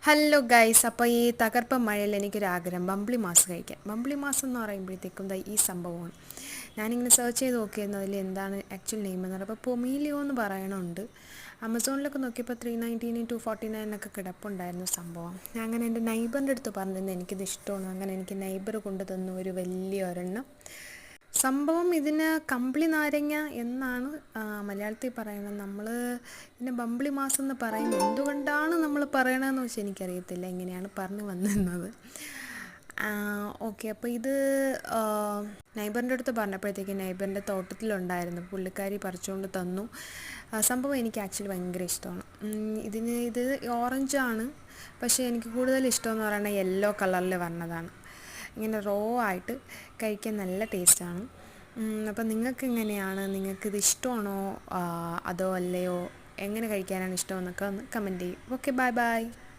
Hello guys, അപ്പോൾ ഈ തകർപ്പൻ മഴയിൽ എനിക്കൊരാഗ്രഹം ബംബ്ലി മാസ് കഴിക്കാൻ. ബംബ്ലി മാസ് എന്ന് പറയുമ്പോഴത്തേക്കും ദാ ഈ സംഭവമാണ്. ഞാനിങ്ങനെ സെർച്ച് ചെയ്ത് നോക്കിയിരുന്നു അതിൽ എന്താണ് ആക്ച്വൽ നെയിം എന്ന് പറയുന്നത്. അപ്പോൾ പൊമീലിയോ എന്ന് പറയണുണ്ട്. ആമസോണിലൊക്കെ നോക്കിയപ്പോൾ 319 249 ഒക്കെ കിടപ്പുണ്ടായിരുന്നു സംഭവം. ഞാൻ അങ്ങനെ എൻ്റെ നൈബറിൻ്റെ അടുത്ത് പറഞ്ഞിരുന്നു എനിക്കിത് ഇഷ്ടമാണ്. അങ്ങനെ എനിക്ക് നൈബർ കൊണ്ടു തന്നു ഒരു വലിയ ഒരെണ്ണം. സംഭവം ഇതിന് കമ്പിളി നാരങ്ങ എന്നാണ് മലയാളത്തിൽ പറയുന്നത്. നമ്മൾ ഇതിനെ ബമ്പിളി മാസം എന്ന് പറയുന്നത് എന്തുകൊണ്ടാണ് നമ്മൾ പറയണതെന്ന് വെച്ചാൽ എനിക്കറിയത്തില്ല, എങ്ങനെയാണ് പറഞ്ഞു വന്നിരുന്നത്. ഓക്കെ, അപ്പോൾ ഇത് നൈബറിൻ്റെ അടുത്ത് പറഞ്ഞപ്പോഴത്തേക്ക് നൈബറിൻ്റെ തോട്ടത്തിലുണ്ടായിരുന്നു, പുള്ളിക്കാരി പറിച്ചുകൊണ്ട് തന്നു. സംഭവം എനിക്ക് ആക്ച്വലി ഭയങ്കര ഇഷ്ടമാണ്. ഇത് ഓറഞ്ചാണ്, പക്ഷേ എനിക്ക് കൂടുതൽ ഇഷ്ടമെന്ന് പറയുന്നത് യെല്ലോ കളറിൽ വരണതാണ്. ഇങ്ങനെ റോ ആയിട്ട് കഴിക്കാൻ നല്ല ടേസ്റ്റാണ്. അപ്പം നിങ്ങൾക്ക് എങ്ങനെയാണ്? നിങ്ങൾക്കിത് ഇഷ്ടമാണോ അതോ അല്ലയോ? എങ്ങനെ കഴിക്കാനാണ് ഇഷ്ടമെന്നൊക്കെ ഒന്ന് കമൻറ്റ് ചെയ്യും. Okay, bye bye.